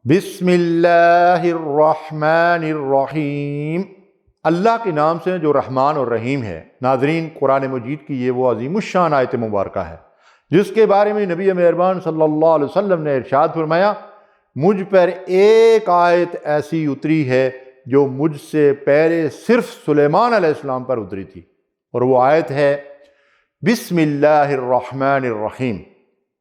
بسم اللہ الرحمن الرحیم، اللہ کے نام سے جو رحمان اور رحیم ہے۔ ناظرین، قرآن مجید کی یہ وہ عظیم الشان آیت مبارکہ ہے جس کے بارے میں نبی مہربان صلی اللہ علیہ وسلم نے ارشاد فرمایا، مجھ پر ایک آیت ایسی اتری ہے جو مجھ سے پہلے صرف سلیمان علیہ السلام پر اتری تھی، اور وہ آیت ہے بسم اللہ الرحمن الرحیم۔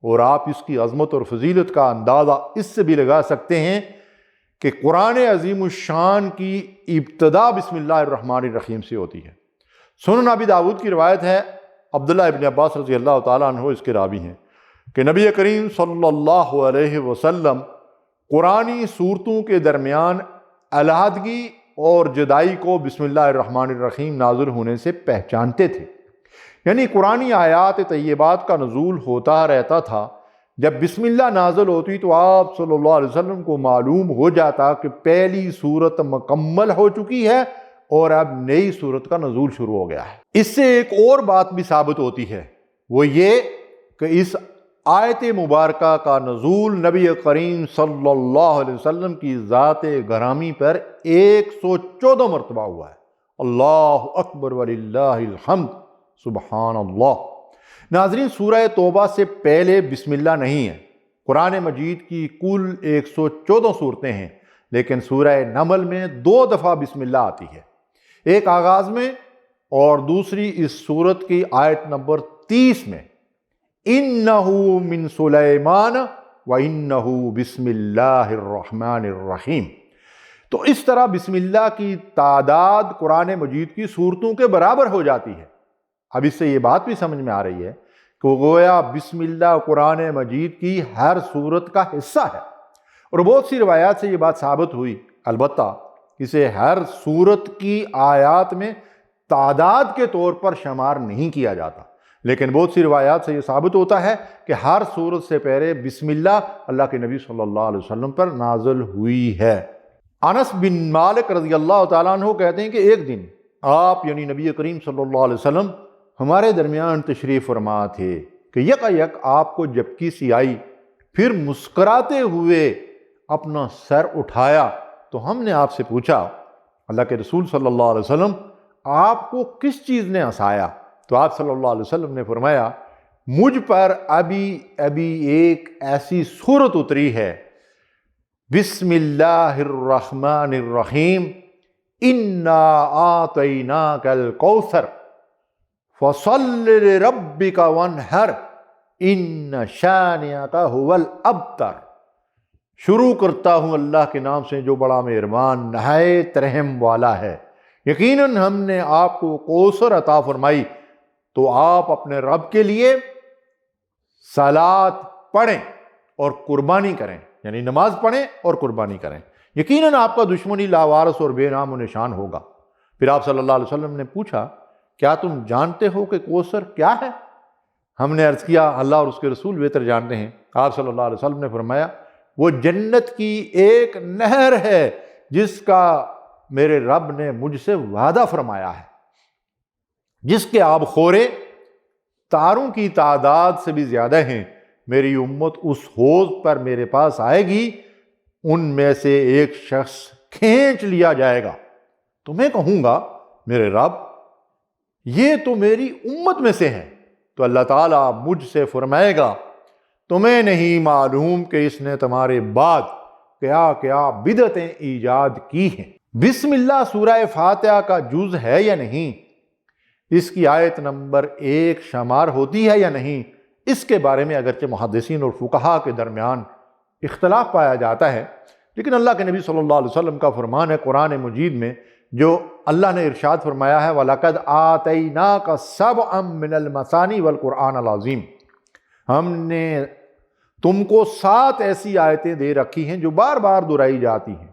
اور آپ اس کی عظمت اور فضیلت کا اندازہ اس سے بھی لگا سکتے ہیں کہ قرآن عظیم الشان کی ابتدا بسم اللہ الرحمن الرحیم سے ہوتی ہے۔ سنن ابی داود کی روایت ہے، عبداللہ ابن عباس رضی اللہ تعالیٰ عنہ اس کے راوی ہیں، کہ نبی کریم صلی اللہ علیہ وسلم قرآنی صورتوں کے درمیان علیحدگی اور جدائی کو بسم اللہ الرحمن الرحیم نازل ہونے سے پہچانتے تھے، یعنی قرآنی آیات طیبات کا نزول ہوتا رہتا تھا۔ جب بسم اللہ نازل ہوتی تو آپ صلی اللہ علیہ وسلم کو معلوم ہو جاتا کہ پہلی صورت مکمل ہو چکی ہے اور اب نئی صورت کا نزول شروع ہو گیا ہے۔ اس سے ایک اور بات بھی ثابت ہوتی ہے، وہ یہ کہ اس آیت مبارکہ کا نزول نبی کریم صلی اللہ علیہ وسلم کی ذات گرامی پر 114 مرتبہ ہوا ہے۔ اللہ اکبر وللہ الحمد، سبحان اللہ۔ ناظرین، سورہ توبہ سے پہلے بسم اللہ نہیں ہے۔ قرآن مجید کی کل 114 صورتیں ہیں، لیکن سورہ نمل میں 2 دفعہ بسم اللہ آتی ہے، ایک آغاز میں اور دوسری اس سورت کی آیت نمبر 30 میں، اِنَّهُ مِن سُلَيْمَانَ وَإِنَّهُ بِسْمِ اللَّهِ الرَّحْمَنِ الرَّحِيمِ۔ تو اس طرح بسم اللہ کی تعداد قرآن مجید کی صورتوں کے برابر ہو جاتی ہے۔ اب اس سے یہ بات بھی سمجھ میں آ رہی ہے کہ گویا بسم اللہ قرآن مجید کی ہر صورت کا حصہ ہے، اور بہت سی روایات سے یہ بات ثابت ہوئی۔ البتہ اسے ہر صورت کی آیات میں تعداد کے طور پر شمار نہیں کیا جاتا، لیکن بہت سی روایات سے یہ ثابت ہوتا ہے کہ ہر صورت سے پہلے بسم اللہ کے نبی صلی اللہ علیہ وسلم پر نازل ہوئی ہے۔ انس بن مالک رضی اللہ تعالیٰ عنہ کہتے ہیں کہ ایک دن آپ یعنی نبی کریم صلی اللہ علیہ وسلم ہمارے درمیان تشریف فرما تھے کہ یکایک آپ کو جھپکی سی آئی، پھر مسکراتے ہوئے اپنا سر اٹھایا تو ہم نے آپ سے پوچھا، اللہ کے رسول صلی اللہ علیہ وسلم آپ کو کس چیز نے ہنسایا؟ تو آپ صلی اللہ علیہ وسلم نے فرمایا، مجھ پر ابھی ایک ایسی صورت اتری ہے، بسم اللہ الرحمن الرحیم، انا اعطیناک الکوثر فصل لربک وانحر ان شانئک هو الابتر۔ شروع کرتا ہوں اللہ کے نام سے جو بڑا مہربان نہایت رحم والا ہے، یقیناً ہم نے آپ کو کوثر عطا فرمائی، تو آپ اپنے رب کے لیے صلات پڑھیں اور قربانی کریں، یعنی نماز پڑھیں اور قربانی کریں، یقیناً آپ کا دشمنی لاوارث اور بے نام و نشان ہوگا۔ پھر آپ صلی اللہ علیہ وسلم نے پوچھا، کیا تم جانتے ہو کہ کوثر کیا ہے؟ ہم نے عرض کیا، اللہ اور اس کے رسول بہتر جانتے ہیں۔ آپ صلی اللہ علیہ وسلم نے فرمایا، وہ جنت کی ایک نہر ہے جس کا میرے رب نے مجھ سے وعدہ فرمایا ہے، جس کے آب خورے تاروں کی تعداد سے بھی زیادہ ہیں۔ میری امت اس حوض پر میرے پاس آئے گی، ان میں سے ایک شخص کھینچ لیا جائے گا، تو میں کہوں گا، میرے رب یہ تو میری امت میں سے ہے، تو اللہ تعالیٰ مجھ سے فرمائے گا، تمہیں نہیں معلوم کہ اس نے تمہارے بعد کیا کیا بدعتیں ایجاد کی ہیں۔ بسم اللہ سورہ فاتحہ کا جز ہے یا نہیں، اس کی آیت نمبر 1 شمار ہوتی ہے یا نہیں، اس کے بارے میں اگرچہ محدثین اور فقہاء کے درمیان اختلاف پایا جاتا ہے، لیکن اللہ کے نبی صلی اللہ علیہ وسلم کا فرمان ہے قرآن مجید میں، جو اللہ نے ارشاد فرمایا ہے، وَلَقَدْ آتَيْنَاكَ سَبْعًا مِّنَ الْمَثَانِي وَالْقُرْآنَ الْعَظِيمِ۔ ہم نے تم کو 7 ایسی آیتیں دے رکھی ہیں جو بار بار دہرائی جاتی ہیں،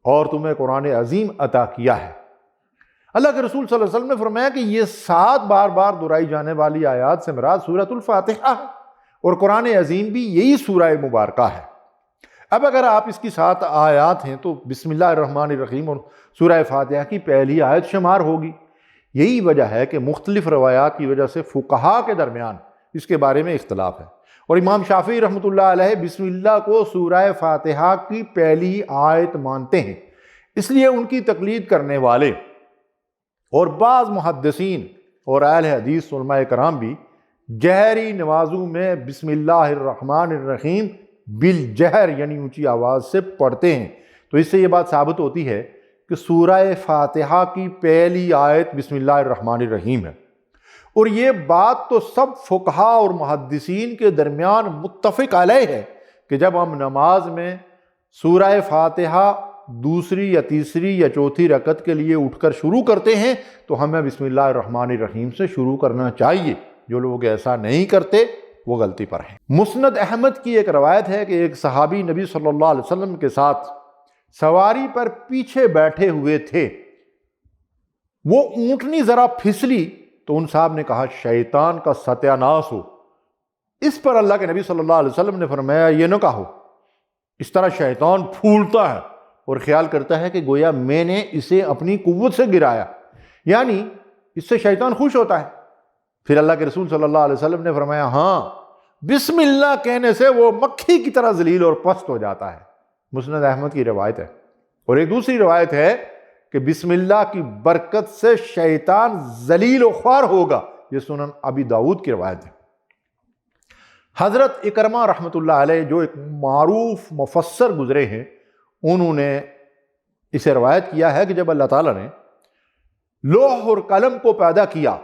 اور تمہیں قرآن عظیم عطا کیا ہے۔ اللہ کے رسول صلی اللہ علیہ وسلم نے فرمایا کہ یہ 7 بار بار دہرائی جانے والی آیات سے مراد سورۃ الفاتحہ ہے، اور قرآن عظیم بھی یہی سورہ مبارکہ ہے۔ اب اگر آپ اس کی 7 آیات ہیں تو بسم اللہ الرحمن الرحیم اور سورہ فاتحہ کی پہلی آیت شمار ہوگی۔ یہی وجہ ہے کہ مختلف روایات کی وجہ سے فقہاء کے درمیان اس کے بارے میں اختلاف ہے۔ اور امام شافعی رحمۃ اللہ علیہ بسم اللہ کو سورہ فاتحہ کی پہلی آیت مانتے ہیں، اس لیے ان کی تقلید کرنے والے اور بعض محدثین اور اہل حدیث علماء کرام بھی جہری نمازوں میں بسم اللہ الرحمن الرحیم بالجہر یعنی اونچی آواز سے پڑھتے ہیں۔ تو اس سے یہ بات ثابت ہوتی ہے کہ سورہ فاتحہ کی پہلی آیت بسم اللہ الرحمن الرحیم ہے، اور یہ بات تو سب فقہا اور محدثین کے درمیان متفق علیہ ہے کہ جب ہم نماز میں سورہ فاتحہ دوسری یا تیسری یا چوتھی رکعت کے لیے اٹھ کر شروع کرتے ہیں تو ہمیں بسم اللہ الرحمن الرحیم سے شروع کرنا چاہیے۔ جو لوگ ایسا نہیں کرتے وہ غلطی پر ہیں۔ مسند احمد کی ایک روایت ہے کہ ایک صحابی نبی صلی اللہ علیہ وسلم کے ساتھ سواری پر پیچھے بیٹھے ہوئے تھے، وہ اونٹنی ذرا پھسلی تو ان صاحب نے کہا شیطان کا ستیہ ناس ہو۔ اس پر اللہ کے نبی صلی اللہ علیہ وسلم نے فرمایا یہ نہ کہو، اس طرح شیطان پھولتا ہے اور خیال کرتا ہے کہ گویا میں نے اسے اپنی قوت سے گرایا، یعنی اس سے شیطان خوش ہوتا ہے۔ پھر اللہ کے رسول صلی اللہ علیہ وسلم نے فرمایا ہاں، بسم اللہ کہنے سے وہ مکھی کی طرح ذلیل اور پست ہو جاتا ہے۔ مسند احمد کی روایت ہے۔ اور ایک دوسری روایت ہے کہ بسم اللہ کی برکت سے شیطان ذلیل و خوار ہوگا، یہ سنن ابی داؤد کی روایت ہے۔ حضرت اکرمہ رحمۃ اللہ علیہ جو ایک معروف مفسر گزرے ہیں، انہوں نے اسے روایت کیا ہے کہ جب اللہ تعالیٰ نے لوح اور قلم کو پیدا کیا،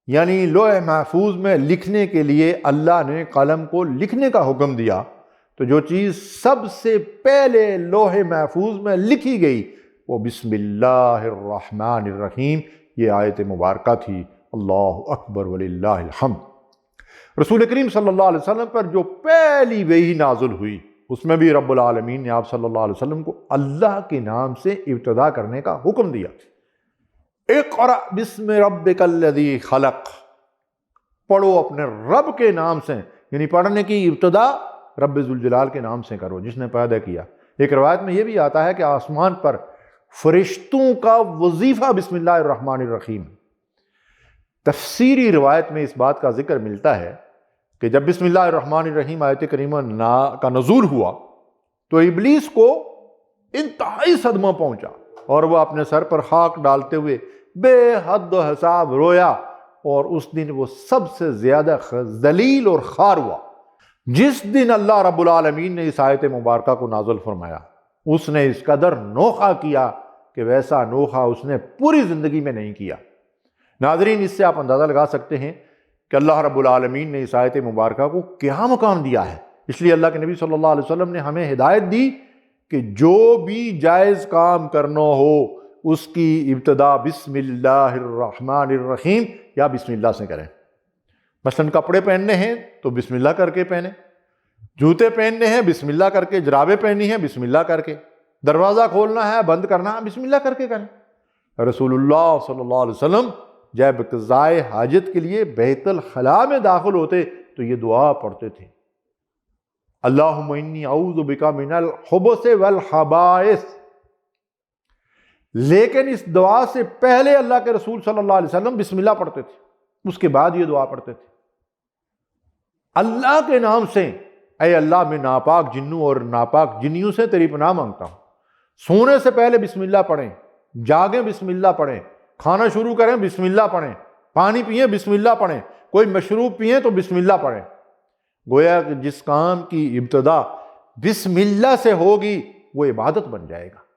یعنی لوح محفوظ میں لکھنے کے لیے اللہ نے قلم کو لکھنے کا حکم دیا، تو جو چیز سب سے پہلے لوح محفوظ میں لکھی گئی وہ بسم اللہ الرحمن الرحیم، یہ آیت مبارکہ تھی۔ اللہ اکبر وللہ الحمد۔ رسول کریم صلی اللہ علیہ وسلم پر جو پہلی وحی نازل ہوئی، اس میں بھی رب العالمین نے آپ صلی اللہ علیہ وسلم کو اللہ کے نام سے ابتدا کرنے کا حکم دیا۔ اقرأ بسم ربک الذی خلق، پڑھو اپنے رب کے نام سے، یعنی پڑھنے کی ابتدا رب ذوالجلال کے نام سے کرو جس نے پیدا کیا۔ ایک روایت میں یہ بھی آتا ہے کہ آسمان پر فرشتوں کا وظیفہ بسم اللہ الرحمن الرحیم۔ تفسیری روایت میں اس بات کا ذکر ملتا ہے کہ جب بسم اللہ الرحمن الرحیم آیت کریمہ کا نزول ہوا تو ابلیس کو انتہائی صدمہ پہنچا اور وہ اپنے سر پر خاک ڈالتے ہوئے بے حد و حساب رویا، اور اس دن وہ سب سے زیادہ ذلیل اور خوار ہوا۔ جس دن اللہ رب العالمین نے اس آیت مبارکہ کو نازل فرمایا، اس نے اس قدر نوحہ کیا کہ ویسا نوحہ اس نے پوری زندگی میں نہیں کیا۔ ناظرین، اس سے آپ اندازہ لگا سکتے ہیں کہ اللہ رب العالمین نے اس آیت مبارکہ کو کیا مقام دیا ہے۔ اس لیے اللہ کے نبی صلی اللہ علیہ وسلم نے ہمیں ہدایت دی کہ جو بھی جائز کام کرنا ہو اس کی ابتدا بسم اللہ الرحمن الرحیم یا بسم اللہ سے کریں۔ مثلا کپڑے پہننے ہیں تو بسم اللہ کر کے پہنیں، جوتے پہننے ہیں بسم اللہ کر کے، جرابیں پہنی ہیں بسم اللہ کر کے، دروازہ کھولنا ہے بند کرنا ہے بسم اللہ کر کے کریں۔ رسول اللہ صلی اللہ علیہ وسلم جب قضائے حاجت کے لیے بیت الخلاء میں داخل ہوتے تو یہ دعا پڑھتے تھے، اللہم انی اعوذ بک من الخبث والخبائث۔ لیکن اس دعا سے پہلے اللہ کے رسول صلی اللہ علیہ وسلم بسم اللہ پڑھتے تھے، اس کے بعد یہ دعا پڑھتے تھے، اللہ کے نام سے اے اللہ میں ناپاک جنوں اور ناپاک جنیوں سے تیری پناہ مانگتا ہوں۔ سونے سے پہلے بسم اللہ پڑھیں، جاگیں بسم اللہ پڑھیں، کھانا شروع کریں بسم اللہ پڑھیں، پانی پئیں بسم اللہ پڑھیں، کوئی مشروب پئیں تو بسم اللہ پڑھیں۔ گویا کہ جس کام کی ابتدا بسم اللہ سے ہوگی وہ عبادت بن جائے گا،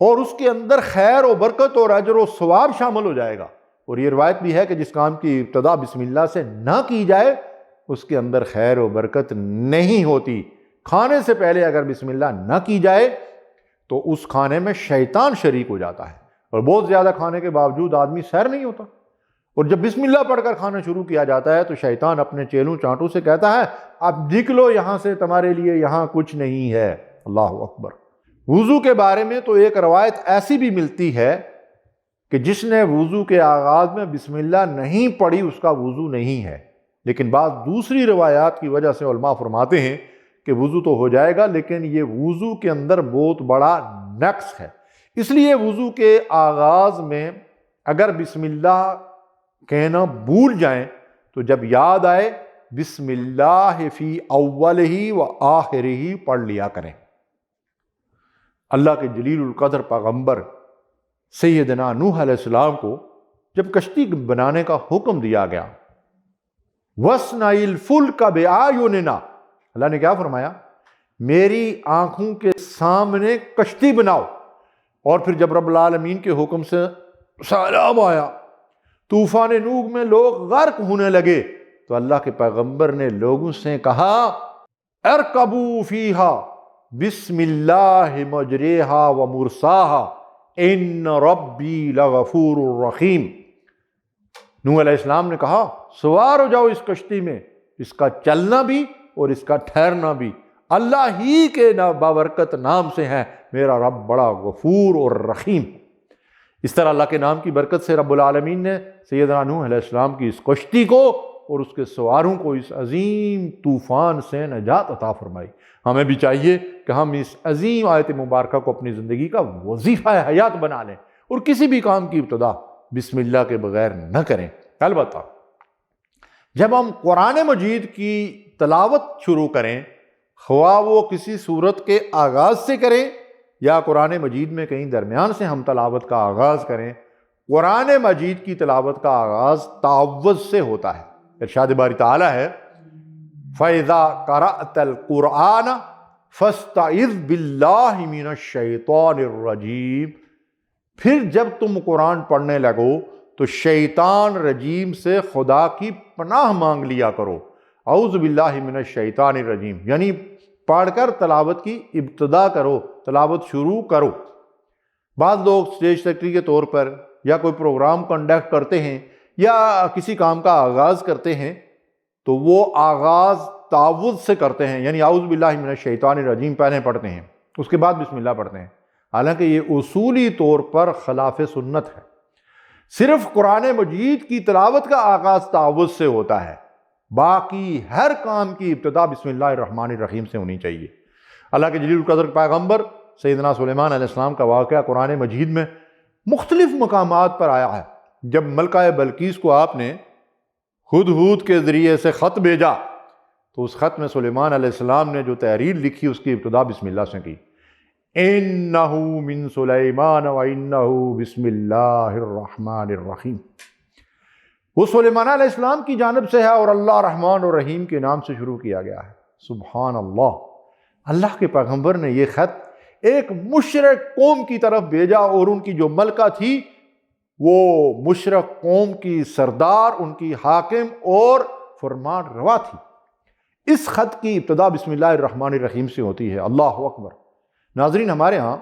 اور اس کے اندر خیر و برکت اور اجر و ثواب شامل ہو جائے گا۔ اور یہ روایت بھی ہے کہ جس کام کی ابتدا بسم اللہ سے نہ کی جائے اس کے اندر خیر و برکت نہیں ہوتی۔ کھانے سے پہلے اگر بسم اللہ نہ کی جائے تو اس کھانے میں شیطان شریک ہو جاتا ہے، اور بہت زیادہ کھانے کے باوجود آدمی سیر نہیں ہوتا، اور جب بسم اللہ پڑھ کر کھانا شروع کیا جاتا ہے تو شیطان اپنے چیلوں چانٹوں سے کہتا ہے اب نکلو یہاں سے، تمہارے لیے یہاں کچھ نہیں ہے۔ اللہ اکبر۔ وضو کے بارے میں تو ایک روایت ایسی بھی ملتی ہے کہ جس نے وضو کے آغاز میں بسم اللہ نہیں پڑھی اس کا وضو نہیں ہے، لیکن بعض دوسری روایات کی وجہ سے علماء فرماتے ہیں کہ وضو تو ہو جائے گا، لیکن یہ وضو کے اندر بہت بڑا نقص ہے۔ اس لیے وضو کے آغاز میں اگر بسم اللہ کہنا بھول جائیں تو جب یاد آئے بسم اللہ فی اولہ و آخرہ پڑھ لیا کریں۔ اللہ کے جلیل القدر پیغمبر سیدنا نوح علیہ السلام کو جب کشتی بنانے کا حکم دیا گیا، وَاصْنَعِ الْفُلْكَ بِأَعْيُنِنَا، اللہ نے کیا فرمایا؟ میری آنکھوں کے سامنے کشتی بناؤ۔ اور پھر جب رب العالمین کے حکم سے سیلاب آیا، طوفان نوح میں لوگ غرق ہونے لگے، تو اللہ کے پیغمبر نے لوگوں سے کہا ارکبوا فیہا بسم اللہ مجریہا و مرساہا ان ربی لغفور رحیم۔ نوح علیہ السلام نے کہا سوار ہو جاؤ اس کشتی میں، اس کا چلنا بھی اور اس کا ٹھہرنا بھی اللہ ہی کے بابرکت نام سے ہے، میرا رب بڑا غفور اور رحیم۔ اس طرح اللہ کے نام کی برکت سے رب العالمین نے سیدنا نوح علیہ السلام کی اس کشتی کو اور اس کے سواروں کو اس عظیم طوفان سے نجات عطا فرمائی۔ ہمیں بھی چاہیے کہ ہم اس عظیم آیت مبارکہ کو اپنی زندگی کا وظیفہ حیات بنا لیں اور کسی بھی کام کی ابتدا بسم اللہ کے بغیر نہ کریں۔ البتہ جب ہم قرآن مجید کی تلاوت شروع کریں، خواہ وہ کسی سورت کے آغاز سے کریں یا قرآن مجید میں کہیں درمیان سے ہم تلاوت کا آغاز کریں، قرآن مجید کی تلاوت کا آغاز تعوذ سے ہوتا ہے۔ ارشاد باری تعالیٰ ہے فَإِذَا قَرَأْتَ الْقُرْآنَ فَاسْتَعِذْ بِاللَّهِ مِنَ الشَّيْطَانِ الرَّجِيمِ، پھر جب تم قرآن پڑھنے لگو تو شیطان رجیم سے خدا کی پناہ مانگ لیا کرو۔ اعوذ باللہ من الشیطان الرجیم، یعنی پڑھ کر تلاوت کی ابتدا کرو، تلاوت شروع کرو۔ بعض لوگ اسٹیج سیکرٹری کے طور پر یا کوئی پروگرام کنڈکٹ کرتے ہیں یا کسی کام کا آغاز کرتے ہیں تو وہ آغاز تعوذ سے کرتے ہیں، یعنی اعوذ باللہ من الشیطان الرجیم پہلے پڑھتے ہیں، اس کے بعد بسم اللہ پڑھتے ہیں، حالانکہ یہ اصولی طور پر خلاف سنت ہے۔ صرف قرآن مجید کی تلاوت کا آغاز تعوذ سے ہوتا ہے، باقی ہر کام کی ابتدا بسم اللہ الرحمن الرحیم سے ہونی چاہیے۔ اللہ کے جلیل القدر پیغمبر سیدنا سلیمان علیہ السلام کا واقعہ قرآن مجید میں مختلف مقامات پر آیا ہے۔ جب ملکہ بلقیس کو آپ نے ہدہد کے ذریعے سے خط بھیجا تو اس خط میں سلیمان علیہ السلام نے جو تحریر لکھی اس کی ابتدا بسم اللہ سے کی، اِنَّهُ مِن سُلَيْمَانَ وَإِنَّهُ بِسْمِ اللَّهِ الرَّحْمَنِ الرَّحِيمِ، وہ سلیمان علیہ السلام کی جانب سے ہے اور اللہ رحمان اور رحیم کے نام سے شروع کیا گیا ہے۔ سبحان اللہ، اللہ کے پیغمبر نے یہ خط ایک مشرک قوم کی طرف بھیجا اور ان کی جو ملکہ تھی وہ مشرک قوم کی سردار، ان کی حاکم اور فرمان روا تھی۔ اس خط کی ابتدا بسم اللہ الرحمن الرحیم سے ہوتی ہے۔ اللہ اکبر۔ ناظرین، ہمارے ہاں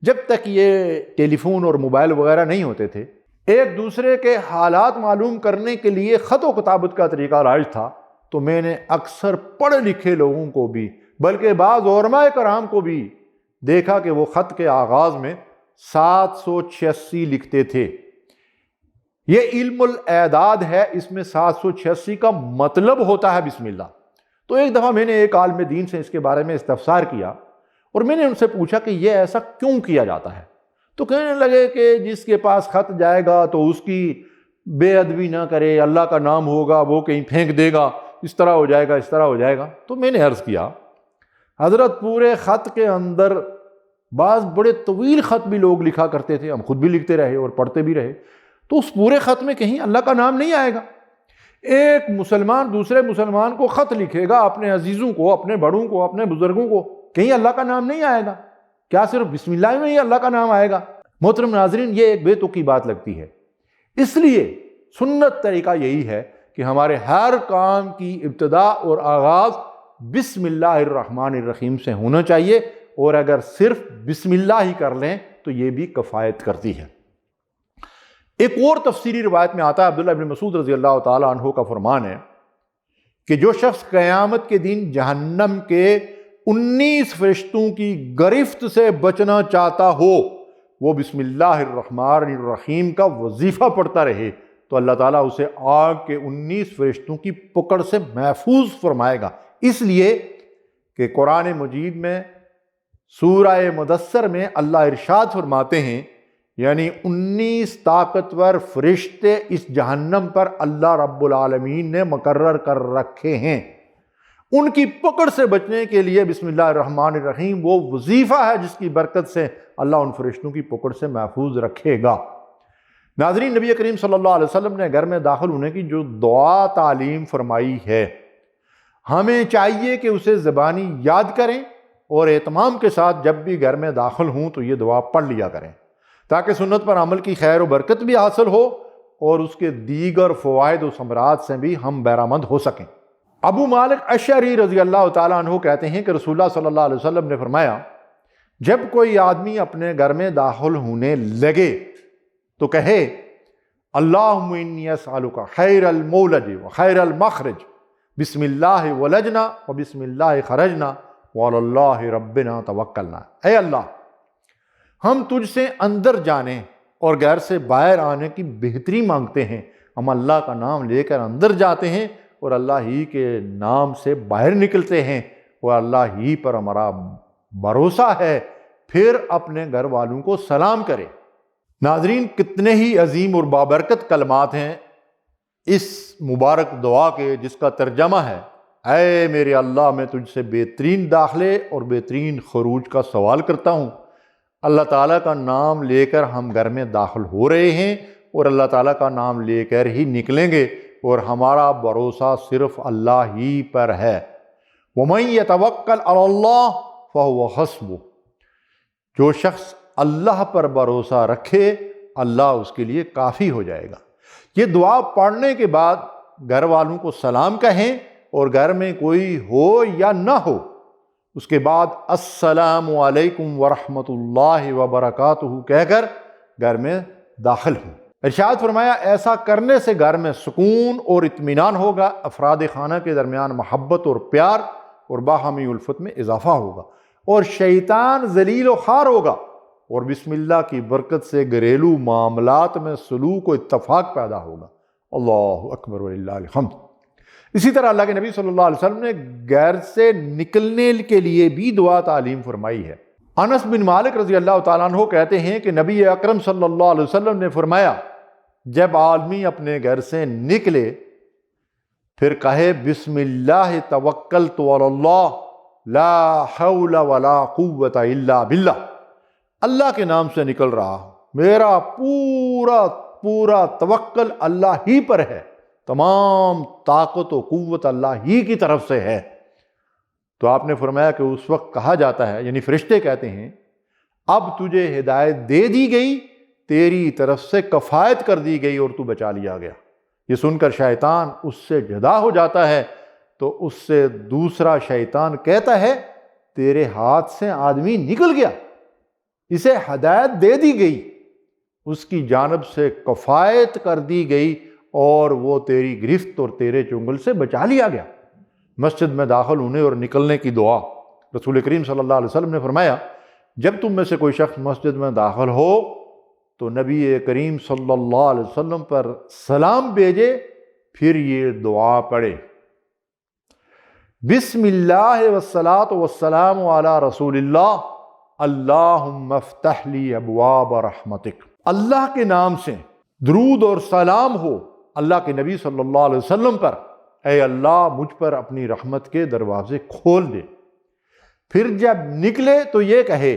جب تک یہ ٹیلی فون اور موبائل وغیرہ نہیں ہوتے تھے، ایک دوسرے کے حالات معلوم کرنے کے لیے خط و کتابت کا طریقہ رائج تھا، تو میں نے اکثر پڑھے لکھے لوگوں کو بھی بلکہ بعض علماء کرام کو بھی دیکھا کہ وہ خط کے آغاز میں 786 لکھتے تھے۔ یہ علم الاعداد ہے، اس میں 786 کا مطلب ہوتا ہے بسم اللہ۔ تو ایک دفعہ میں نے ایک عالم دین سے اس کے بارے میں استفسار کیا اور میں نے ان سے پوچھا کہ یہ ایسا کیوں کیا جاتا ہے؟ تو کہنے لگے کہ جس کے پاس خط جائے گا تو اس کی بے ادبی نہ کرے، اللہ کا نام ہوگا وہ کہیں پھینک دے گا، اس طرح ہو جائے گا، اس طرح ہو جائے گا۔ تو میں نے عرض کیا حضرت پورے خط کے اندر بعض بڑے طویل خط بھی لوگ لکھا کرتے تھے، ہم خود بھی لکھتے رہے اور پڑھتے بھی رہے، تو اس پورے خط میں کہیں اللہ کا نام نہیں آئے گا۔ ایک مسلمان دوسرے مسلمان کو خط لکھے گا، اپنے عزیزوں کو، اپنے بڑوں کو، اپنے بزرگوں کو، کہیں اللہ کا نام نہیں آئے گا؟ کیا صرف بسم اللہ میں ہی اللہ کا نام آئے گا؟ محترم ناظرین، یہ ایک بے تکی بات لگتی ہے۔ اس لیے سنت طریقہ یہی ہے کہ ہمارے ہر کام کی ابتدا اور آغاز بسم اللہ الرحمن الرحیم سے ہونا چاہیے، اور اگر صرف بسم اللہ ہی کر لیں تو یہ بھی کفایت کرتی ہے۔ ایک اور تفسیری روایت میں آتا ہے، عبداللہ ابن مسعود رضی اللہ تعالی عنہ کا فرمان ہے کہ جو شخص قیامت کے دن جہنم کے 19 فرشتوں کی گرفت سے بچنا چاہتا ہو، وہ بسم اللہ الرحمن الرحیم کا وظیفہ پڑھتا رہے تو اللہ تعالیٰ اسے آگ کے 19 فرشتوں کی پکڑ سے محفوظ فرمائے گا۔ اس لیے کہ قرآن مجید میں سورہ مدثر میں اللہ ارشاد فرماتے ہیں یعنی 19 طاقتور فرشتے اس جہنم پر اللہ رب العالمین نے مقرر کر رکھے ہیں۔ ان کی پکڑ سے بچنے کے لیے بسم اللہ الرحمن الرحیم وہ وظیفہ ہے جس کی برکت سے اللہ ان فرشتوں کی پکڑ سے محفوظ رکھے گا۔ ناظرین، نبی کریم صلی اللہ علیہ وسلم نے گھر میں داخل ہونے کی جو دعا تعلیم فرمائی ہے، ہمیں چاہیے کہ اسے زبانی یاد کریں اور اہتمام کے ساتھ جب بھی گھر میں داخل ہوں تو یہ دعا پڑھ لیا کریں، تاکہ سنت پر عمل کی خیر و برکت بھی حاصل ہو اور اس کے دیگر فوائد و ثمرات سے بھی ہم بہرامند ہو سکیں۔ ابو مالک اشعری رضی اللہ تعالیٰ عنہ کہتے ہیں کہ رسول اللہ صلی اللہ علیہ وسلم نے فرمایا، جب کوئی آدمی اپنے گھر میں داخل ہونے لگے تو کہے اللہم انی اسألک خیر المولد و خیر المخرج، بسم اللہ ولجنا و بسم اللہ خرجنا وعلی اللہ ربنا توکلنا۔ اے اللہ، ہم تجھ سے اندر جانے اور گھر سے باہر آنے کی بہتری مانگتے ہیں۔ ہم اللہ کا نام لے کر اندر جاتے ہیں اور اللہ ہی کے نام سے باہر نکلتے ہیں اور اللہ ہی پر ہمارا بھروسہ ہے، پھر اپنے گھر والوں کو سلام کرے۔ ناظرین، کتنے ہی عظیم اور بابرکت کلمات ہیں اس مبارک دعا کے، جس کا ترجمہ ہے، اے میرے اللہ، میں تجھ سے بہترین داخلے اور بہترین خروج کا سوال کرتا ہوں۔ اللہ تعالیٰ کا نام لے کر ہم گھر میں داخل ہو رہے ہیں اور اللہ تعالیٰ کا نام لے کر ہی نکلیں گے اور ہمارا بھروسہ صرف اللہ ہی پر ہے۔ وَمَن يَتَوَكَّلْ عَلَى اللَّهِ فَهُوَ حَسْبُهُ، جو شخص اللہ پر بھروسہ رکھے اللہ اس کے لیے کافی ہو جائے گا۔ یہ دعا پڑھنے کے بعد گھر والوں کو سلام کہیں اور گھر میں کوئی ہو یا نہ ہو، اس کے بعد السلام علیکم ورحمۃ اللہ وبرکاتہ کہہ کر گھر میں داخل ہوں۔ ارشاد فرمایا، ایسا کرنے سے گھر میں سکون اور اطمینان ہوگا، افراد خانہ کے درمیان محبت اور پیار اور باہمی الفت میں اضافہ ہوگا اور شیطان ذلیل و خوار ہوگا، اور بسم اللہ کی برکت سے گھریلو معاملات میں سلوک و اتفاق پیدا ہوگا۔ اللہ اکبر وللہ الحمد۔ اسی طرح اللہ کے نبی صلی اللہ علیہ وسلم نے گھر سے نکلنے کے لیے بھی دعا تعلیم فرمائی ہے۔ انس بن مالک رضی اللہ تعالیٰ عنہ کہتے ہیں کہ نبی اکرم صلی اللہ علیہ وسلم نے فرمایا، جب آدمی اپنے گھر سے نکلے پھر کہے بسم اللہ توکلت علی اللہ لا حول ولا قوت الا باللہ، اللہ کے نام سے نکل رہا ہوں، میرا پورا توکل اللہ ہی پر ہے، تمام طاقت و قوت اللہ ہی کی طرف سے ہے۔ تو آپ نے فرمایا کہ اس وقت کہا جاتا ہے، یعنی فرشتے کہتے ہیں، اب تجھے ہدایت دے دی گئی، تیری طرف سے کفایت کر دی گئی اور تو بچا لیا گیا۔ یہ سن کر شیطان اس سے جدا ہو جاتا ہے، تو اس سے دوسرا شیطان کہتا ہے تیرے ہاتھ سے آدمی نکل گیا، اسے ہدایت دے دی گئی، اس کی جانب سے کفایت کر دی گئی اور وہ تیری گرفت اور تیرے چنگل سے بچا لیا گیا۔ مسجد میں داخل ہونے اور نکلنے کی دعا، رسول کریم صلی اللہ علیہ وسلم نے فرمایا، جب تم میں سے کوئی شخص مسجد میں داخل ہو تو نبی کریم صلی اللہ علیہ وسلم پر سلام بھیجے، پھر یہ دعا پڑھے، بسم اللہ والصلاة والسلام علی رسول اللہ اللہم افتح لی ابواب رحمتک۔ اللہ کے نام سے درود اور سلام ہو اللہ کے نبی صلی اللہ علیہ وسلم پر، اے اللہ مجھ پر اپنی رحمت کے دروازے کھول دے۔ پھر جب نکلے تو یہ کہے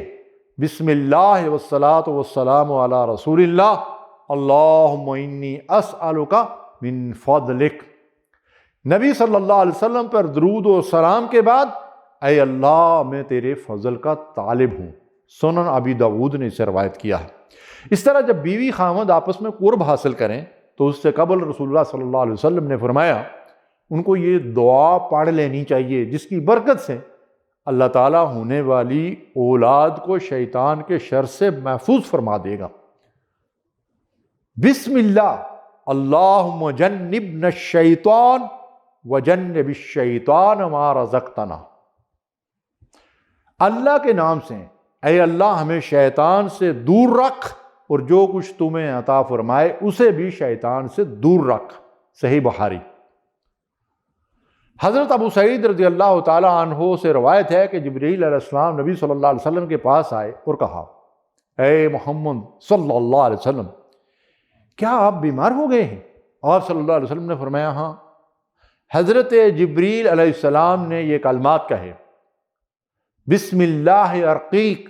بسم اللہ والصلاة والسلام علی رسول اللہ اللہم انی اسألک من فضلک۔ نبی صلی اللہ علیہ وسلم پر درود و سلام کے بعد، اے اللہ میں تیرے فضل کا طالب ہوں۔ سنن ابی داؤد نے اسے روایت کیا ہے۔ اس طرح جب بیوی خاوند آپس میں قرب حاصل کریں تو اس سے قبل رسول اللہ صلی اللہ علیہ وسلم نے فرمایا ان کو یہ دعا پڑھ لینی چاہیے، جس کی برکت سے اللہ تعالیٰ ہونے والی اولاد کو شیطان کے شر سے محفوظ فرما دے گا۔ بسم اللہ اللہم جنبنا الشیطان وجنب الشیطان ما رزقتنا۔ اللہ کے نام سے اے اللہ ہمیں شیطان سے دور رکھ اور جو کچھ تمہیں عطا فرمائے اسے بھی شیطان سے دور رکھ۔ صحیح بخاری۔ حضرت ابو سعید رضی اللہ تعالی عنہ سے روایت ہے کہ جبرائیل علیہ السلام نبی صلی اللہ علیہ وسلم کے پاس آئے اور کہا اے محمد صلی اللہ علیہ وسلم کیا آپ بیمار ہو گئے ہیں؟ آپ صلی اللہ علیہ وسلم نے فرمایا ہاں۔ حضرت جبریل علیہ السلام نے یہ کلمات کہے، بسم اللہ ارقیک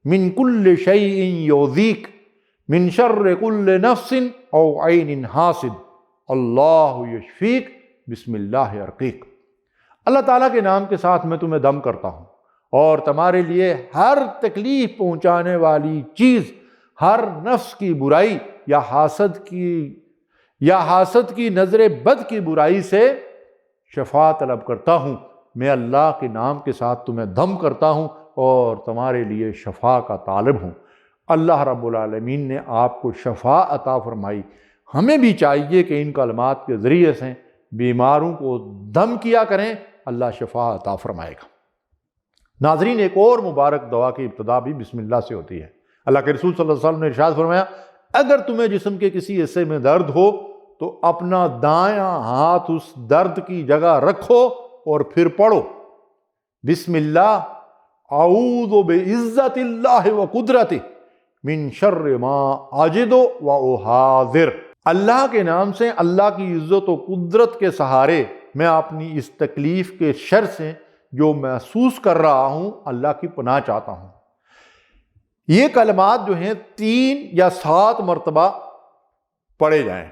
من کل شیء یؤذیک من شر کل نفس او عین حاسد اللہ یشفیک بسم اللہ ارقیک۔ اللہ تعالیٰ کے نام کے ساتھ میں تمہیں دم کرتا ہوں اور تمہارے لیے ہر تکلیف پہنچانے والی چیز، ہر نفس کی برائی یا حاسد کی نظر بد کی برائی سے شفا طلب کرتا ہوں۔ میں اللہ کے نام کے ساتھ تمہیں دم کرتا ہوں اور تمہارے لیے شفا کا طالب ہوں۔ اللہ رب العالمین نے آپ کو شفا عطا فرمائی۔ ہمیں بھی چاہیے کہ ان کلمات کے ذریعے سے بیماروں کو دم کیا کریں، اللہ شفا عطا فرمائے گا۔ ناظرین، ایک اور مبارک دعا کی ابتدا بھی بسم اللہ سے ہوتی ہے۔ اللہ کے رسول صلی اللہ علیہ وسلم نے ارشاد فرمایا، اگر تمہیں جسم کے کسی حصے میں درد ہو تو اپنا دایاں ہاتھ اس درد کی جگہ رکھو اور پھر پڑھو، بسم اللہ اعوذ بعزت اللہ و قدرتہ من شر ما اجد و احاذر۔ اللہ کے نام سے، اللہ کی عزت و قدرت کے سہارے میں اپنی اس تکلیف کے شر سے جو محسوس کر رہا ہوں اللہ کی پناہ چاہتا ہوں۔ یہ کلمات جو ہیں 3 یا 7 مرتبہ پڑھے جائیں۔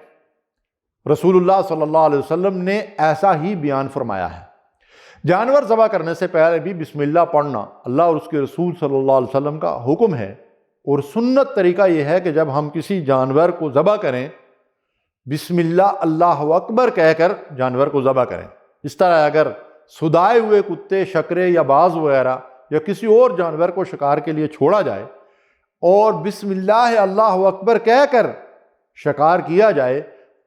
رسول اللہ صلی اللہ علیہ وسلم نے ایسا ہی بیان فرمایا ہے۔ جانور ذبح کرنے سے پہلے بھی بسم اللہ پڑھنا اللہ اور اس کے رسول صلی اللہ علیہ وسلم کا حکم ہے، اور سنت طریقہ یہ ہے کہ جب ہم کسی جانور کو ذبح کریں بسم اللہ اللہ اکبر کہہ کر جانور کو ذبح کریں۔ اس طرح اگر سدائے ہوئے کتے، شکرے یا باز وغیرہ یا کسی اور جانور کو شکار کے لیے چھوڑا جائے اور بسم اللہ اللہ اکبر کہہ کر شکار کیا جائے،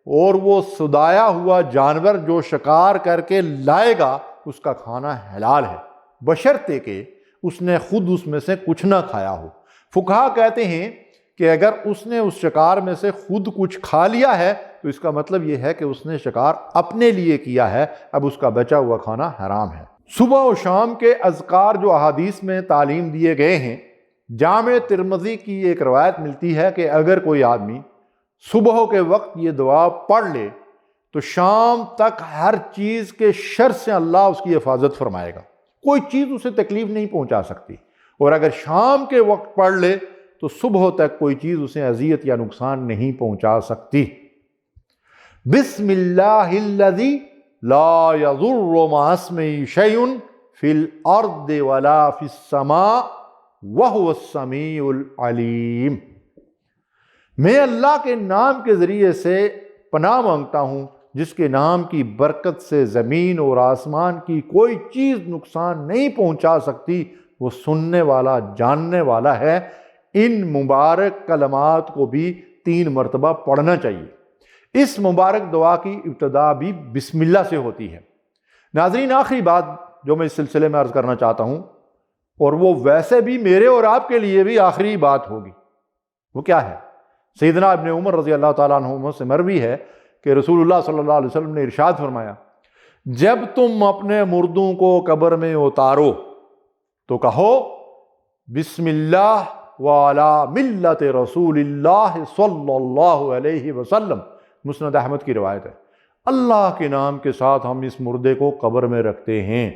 اور وہ سدایا ہوا جانور جو شکار کر کے لائے گا اس کا کھانا حلال ہے، بشرطے کہ اس نے خود اس میں سے کچھ نہ کھایا ہو۔ فقہا کہتے ہیں کہ اگر اس نے اس شکار میں سے خود کچھ کھا لیا ہے تو اس کا مطلب یہ ہے کہ اس نے شکار اپنے لیے کیا ہے، اب اس کا بچا ہوا کھانا حرام ہے۔ صبح و شام کے اذکار جو احادیث میں تعلیم دیے گئے ہیں، جامع ترمذی کی ایک روایت ملتی ہے کہ اگر کوئی آدمی صبح کے وقت یہ دعا پڑھ لے تو شام تک ہر چیز کے شر سے اللہ اس کی حفاظت فرمائے گا، کوئی چیز اسے تکلیف نہیں پہنچا سکتی، اور اگر شام کے وقت پڑھ لے تو صبح تک کوئی چیز اسے اذیت یا نقصان نہیں پہنچا سکتی۔ بسم اللہ الذی لا یضر مع اسمہ شیء فی الارض ولا فی السماء وہو السمیع العلیم۔ میں اللہ کے نام کے ذریعے سے پناہ مانگتا ہوں جس کے نام کی برکت سے زمین اور آسمان کی کوئی چیز نقصان نہیں پہنچا سکتی، وہ سننے والا جاننے والا ہے۔ ان مبارک کلمات کو بھی 3 مرتبہ پڑھنا چاہیے۔ اس مبارک دعا کی ابتدا بھی بسم اللہ سے ہوتی ہے۔ ناظرین، آخری بات جو میں اس سلسلے میں عرض کرنا چاہتا ہوں، اور وہ ویسے بھی میرے اور آپ کے لیے بھی آخری بات ہوگی، وہ کیا ہے؟ سیدنا ابن عمر رضی اللہ تعالیٰ عنہما سے مروی ہے کہ رسول اللہ صلی اللہ علیہ وسلم نے ارشاد فرمایا، جب تم اپنے مردوں کو قبر میں اتارو تو کہو بسم اللہ وعلی ملت رسول اللہ صلی اللہ علیہ وسلم۔ مسند احمد کی روایت ہے۔ اللہ کے نام کے ساتھ ہم اس مردے کو قبر میں رکھتے ہیں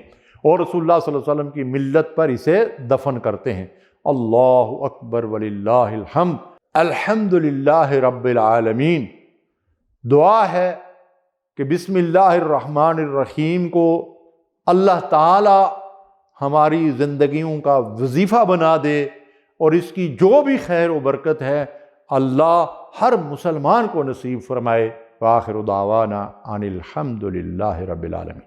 اور رسول اللہ صلی اللہ علیہ وسلم کی ملت پر اسے دفن کرتے ہیں۔ اللہ اکبر وللہ الحمد، الحمد للہ رب العالمین۔ دعا ہے کہ بسم اللہ الرحمن الرحیم کو اللہ تعالی ہماری زندگیوں کا وظیفہ بنا دے، اور اس کی جو بھی خیر و برکت ہے اللہ ہر مسلمان کو نصیب فرمائے۔ وآخر دعوانا ان الحمد للہ رب العالمین۔